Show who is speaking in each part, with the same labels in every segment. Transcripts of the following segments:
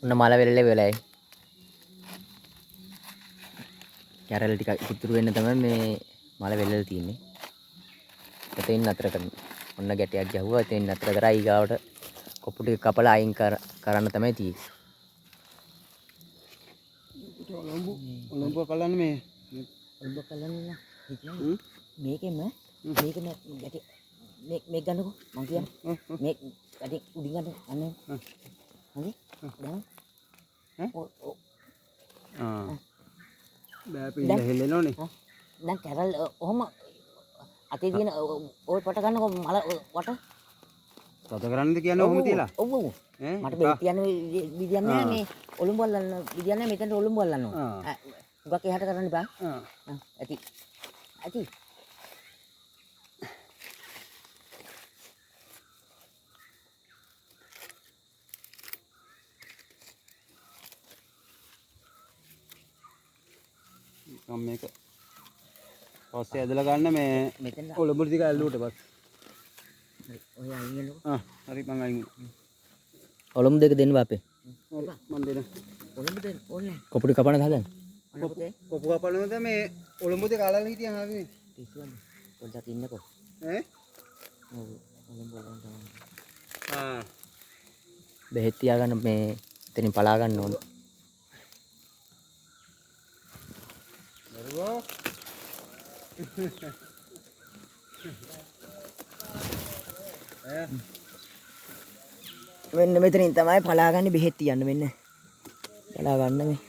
Speaker 1: ඔන්න මල වෙලෙල වෙලයි. කැරල් ටික ඉතුරු වෙන්න තමයි මේ මල වෙලෙල තියෙන්නේ. එතෙන් නතර කරනවා. ඔන්න ගැටයක් ගැහුවා. එතෙන් නතර කරා ඊගාවට කොප්පු ටික කපලා අයින් කරන්න තමයි තියෙන්නේ.
Speaker 2: ඔලොම්බ කලන්න මේ
Speaker 1: ඔලොම්බ කලන්න මේකෙම ගැටි මේ ගන්නකො මං කියන්නේ මේ ගැටි උඩින් ගන්න අනේ හරි දැන්
Speaker 2: බෑ පිළ හෙල්ලෙනෝනේ
Speaker 1: දැන් කැරල් ඔහොම අතේ තියෙන ඔය පට ගන්නකො මල වට
Speaker 2: තද කරන්නද කියන්නේ ඔහොම තියලා
Speaker 1: ඔව් ඔව් මට බෙහෙත් තියන්න විදියක් නැහැ මේ ඔලුම්බ අල්ලන්න විදියක් නැහැ මෙතනට ඔලුම්බ අල්ලන්න ඕන උගක් එහාට කරන්න බෑ ඇති
Speaker 2: මම මේක පස්සේ ඇදලා ගන්න මේ
Speaker 1: මෙතන
Speaker 2: ඔලොම්බ ටික ඇල්ලුවට පස්සේ
Speaker 1: ඔය අයියලු
Speaker 2: හරි මං අයින්
Speaker 1: ඔලොම්බ දෙක දෙන්න බාපේ
Speaker 2: හරි මං දෙන්න
Speaker 1: ඔලොම්බ දෙන්න ඕනේ කොප්පු ටික කපන්න හදන්න
Speaker 2: කොපු කපනවද මේ ඔලොම්බ දෙක අලලා හිටියන් ආවේ
Speaker 1: පිස්සුවද පොඩ්ඩක් ඉන්නකෝ ඔව් ඔලොම්බ බෙහෙත් තියාගන්න මේ එතනින් පලා ගන්න ඕනේ මෙන්න මෙතනින් තමයි පලා ගන්න බෙහෙත් තියන්න මෙන්න පලා ගන්න මේ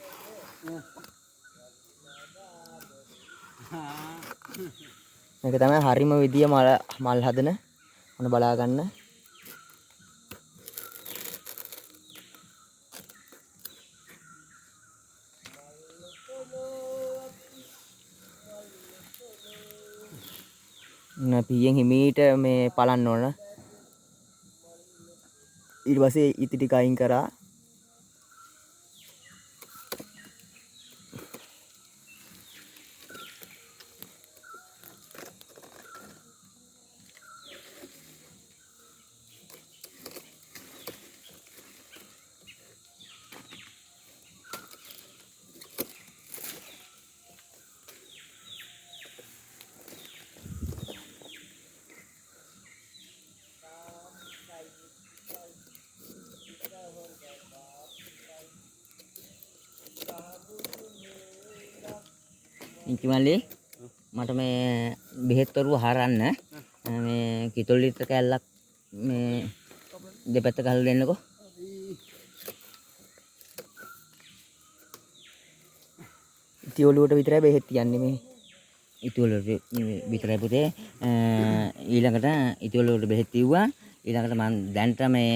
Speaker 1: මේක තමයි හරිම විදිය මල් හදන මොන බලා ගන්න පියෙන් හිමීට මේ පලන්න ඕන ඊට පස්සේ ඉති ටික අයින් කරා ඉංකිමල්ලි මට මේ බෙහෙත් වරුව හරන්න මේ කිතොල් ලිටර කෑල්ලක් මේ දෙපැත්ත ගහලා දෙන්නකෝ ඉති ඔලුවට විතරයි බෙහෙත් තියන්නේ මේ ඉති ඔලුවට විතරයි පුතේ ඊළඟට ඉති ඔලුවට බෙහෙත් තියුවා ඊළඟට මම දැන්ට මේ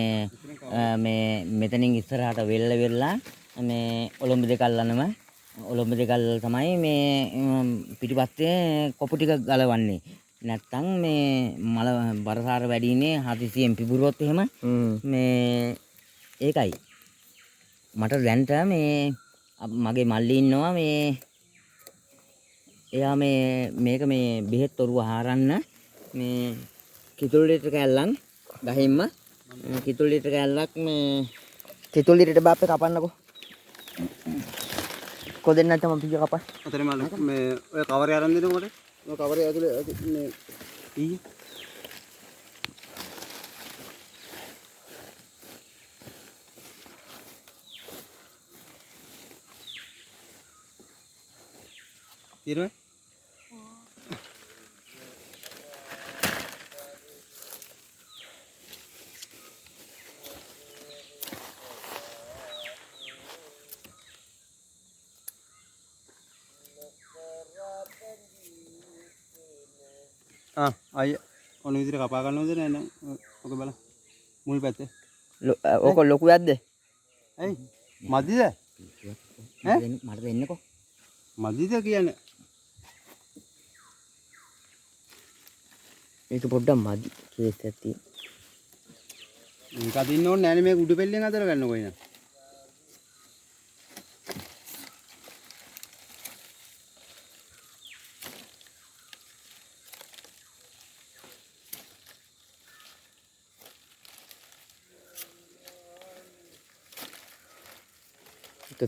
Speaker 1: මෙතනින් ඉස්සරහට වෙල්ලා මේ ඔලොම්බ දෙක අල්ලනම ඔලොම්බ දෙක තමයි මේ පිටිපස්සේ කොපු ටික ගලවන්නේ නැත්තම් මේ මල බරසාර වැඩිනේ හදිසියෙන් පිපුරුවොත් එහෙම මේ ඒකයි මට දැන්ට මේ මගේ මල්ලි ඉන්නවා මේ එයා මේක මේ බෙහෙත් ඔරුව හරන්න මේ කිතුල් ලිටර කෑල්ලන් ගහින්ම කිතුල් ලිටර කෑල්ලක් මේ කිතුල් ලිටර බාප්පේ කපන්නකෝ කොදෙන් නැත්නම් මම පිය කපන්න.
Speaker 2: අතරේ මල මේ ඔය කවරේ අරන් දෙනකොට ඔය කවරේ ඇතුලේ මේ ඊ ඉරේ අය ඔන්න විදිහට කපා ගන්නවද නෑ ඔක බලන්න මුල් පැත්තේ
Speaker 1: ඕක ලොකු යද්ද
Speaker 2: ඇයි මදිද
Speaker 1: මට දෙන්නකෝ
Speaker 2: මදිද කියන්නේ
Speaker 1: ඒක පොඩ්ඩක් මදි කේස් එකක් තියෙන
Speaker 2: මේක අදින්න ඕනේ නෑනේ මේක උඩු පෙල්ලෙන් අදලා ගන්නකො එන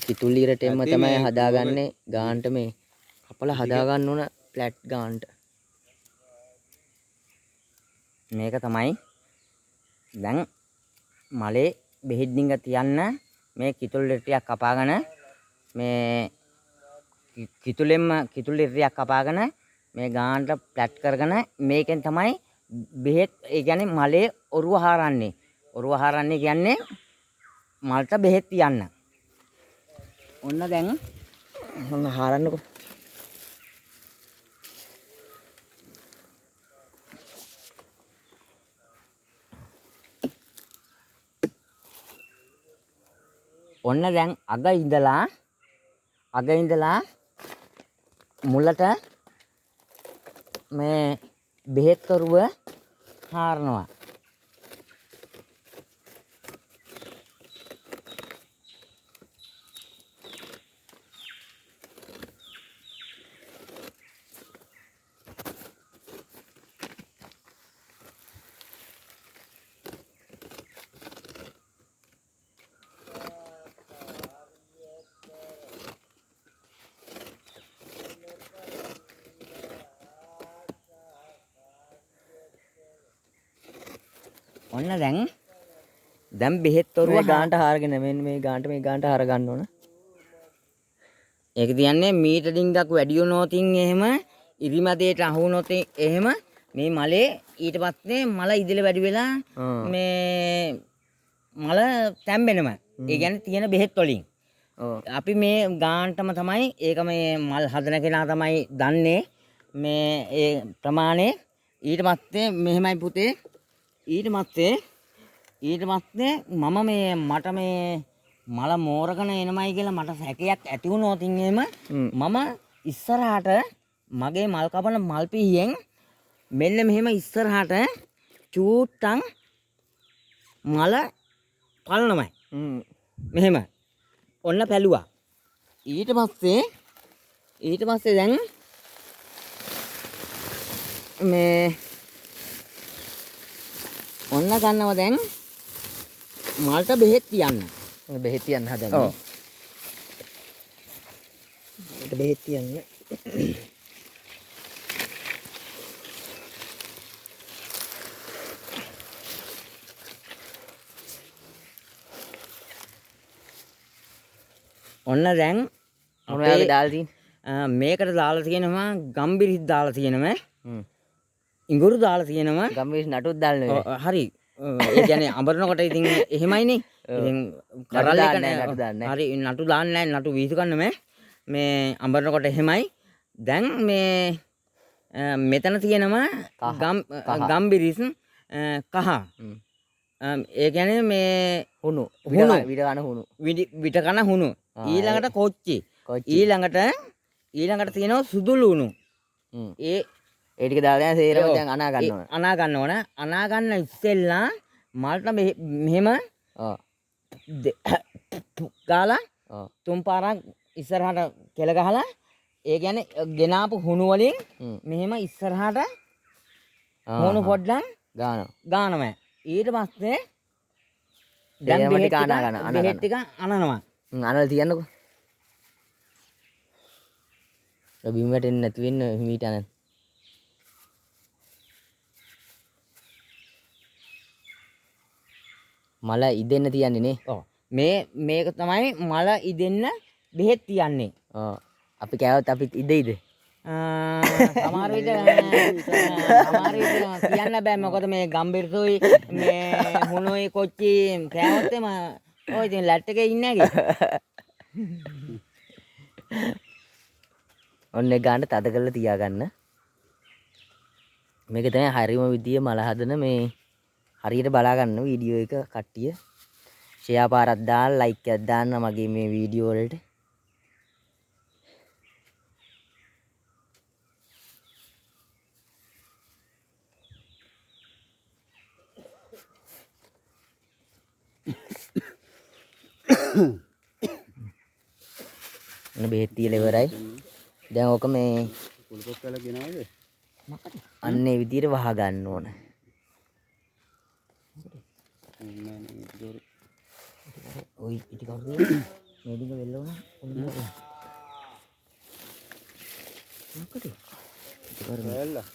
Speaker 3: කිතුලියටම තමයි හදාගන්නේ ගාන්ට මේ කපලා හදාගන්න ඕන ෆ්ලැට් ගාන්ට.
Speaker 1: මේක තමයි දැන් මලේ බෙහෙත් ඩිංග තියන්න මේ කිතුල් ටිකක් කපාගෙන මේ කිතුල් ටිකක් කපාගෙන මේ ගාන්ට ෆ්ලැට් කරගෙන මේකෙන් තමයි බෙහෙත් ඒ කියන්නේ මලේ ඔරුව හරන්නේ. ඔරුව හරන්නේ කියන්නේ මලට බෙහෙත් තියන්න. ඔන්න දැන්
Speaker 3: මම හරන්නකො.
Speaker 1: ඔන්න දැන් අග ඉඳලා මුලට මේ බෙහෙත් ඔරුව හරනවා. ඔන්න දැන් බෙහෙත් ඔරුව
Speaker 3: මේ ගාන්ට හරගෙන මෙන්න මේ ගාන්ට හර ගන්න ඕන.
Speaker 1: ඒක කියන්නේ මීටර් ඩිංගක් වැඩි වුණොතින් එහෙම ඉරිමැදයට අහු වුණොත් එහෙම මේ මලේ ඊට පස්සේ මල ඉදිරිය වැඩි වෙලා මේ මල තැම්බෙනවා. ඒ කියන්නේ තියෙන බෙහෙත් වලින්. අපි මේ ගාන්ටම තමයි ඒක මේ මල් හදන කෙනා තමයි දන්නේ මේ ඒ ප්‍රමාණය. ඊට පස්සේ මෙහෙමයි පුතේ ඊට පස්සේ මම මේ මට මේ මල මෝරගෙන එනමයි කියලා මට සැකයක් ඇති වුණොත් එහෙම මම ඉස්සරහට මගේ මල් කපන මල් පිහියෙන් මෙන්න මෙහෙම ඉස්සරහට චූට්ටන් මල පලනමයි. මෙහෙම ඔන්න පැලුවා. ඊට පස්සේ දැන් මේ ඔන්න ගන්නවා දැන් මල්ට බෙහෙත් තියන්න.
Speaker 3: බෙහෙත් තියන්න හදන්නේ. බෙහෙත් තියන්න.
Speaker 1: ඔන්න දැන්
Speaker 3: මොනවද දාලා තියෙන්නේ?
Speaker 1: මේකට දාලා තියෙනවා ගම්බිරිස් දාලා තියෙනවා. ඉඟුරු දාලා තියෙනවා.
Speaker 3: ගම්බිරිස් නටුත් දාලා නෙවෙයි.
Speaker 1: හරි. ඒ කියන්නේ අඹරනකොට ඉතින් එහෙමයිනේ. ඉතින් කරල් එක හරි නටු දාන්නේ නැහැ. නටු වීසු ගන්න මේ අඹරනකොට එහෙමයි. දැන් මේ මෙතන තියෙනවා ගම්බිරිස් කහ. ඒ කියන්නේ මේ
Speaker 3: හුණු විට කන හුණු.
Speaker 1: ඊළඟට කොච්චි. ඊළඟට තියෙනවා සුදු ලුණු. ඒ
Speaker 3: ටික දාලා දැන් සේරම දැන් අනා ගන්න ඕන.
Speaker 1: අනා ගන්න ඕන. අනා ගන්න ඉස්සෙල්ලා මල්ට මෙහෙම ගාලා තුන් පාරක් ඉස්සරහට කෙල ගහලා ඒ කියන්නේ ගෙනාපු හුණු වලින් මෙහෙම ඉස්සරහට හුණු පොඩ්ඩක් ගානවා. ඊට පස්සේ දැන් බෙහෙත් ටික අනනවා.
Speaker 3: අනලා තියන්නකෝ. බිම් වැටෙන්නේ නැති වෙන්න හිමීට අනන. මල ඉදෙන්න තියන්නේ නේ.
Speaker 1: ඔව්. මේක තමයි මල ඉදෙන්න බෙහෙත් තියන්නේ.
Speaker 3: අපි කෑවොත් අපිත් ඉදෙයිද?
Speaker 1: සමහර විට කියන්න බෑ මොකද මේ ගම්බිරිසුයි මේ හුණුයි කොච්චි කෑවොත් එම ඔය ඉතින් ලැට් එකේ ඉන්නේ නැගේ.
Speaker 3: ඔන්න ගාන්න තද කරලා තියාගන්න. මේක තමයි හරිම විදිය මල හදන මේ හරියට බලා ගන්න වීඩියෝ එක කට්ටිය ෂෙයා පාරක් දාලා ලයික් එකක් දාන්න මගේ මේ වීඩියෝ වලට. බෙහෙත් තියලා ඉවරයි. දැන් ඕක මේ
Speaker 2: කුල්පොත් වල ගෙනාවද?
Speaker 3: අන්නේ විදියට වහ ගන්න ඕන. ඔයි ඉටි කවුද? මේ දිග වෙල්ල වුණා. මොකද?
Speaker 2: වැල්ලා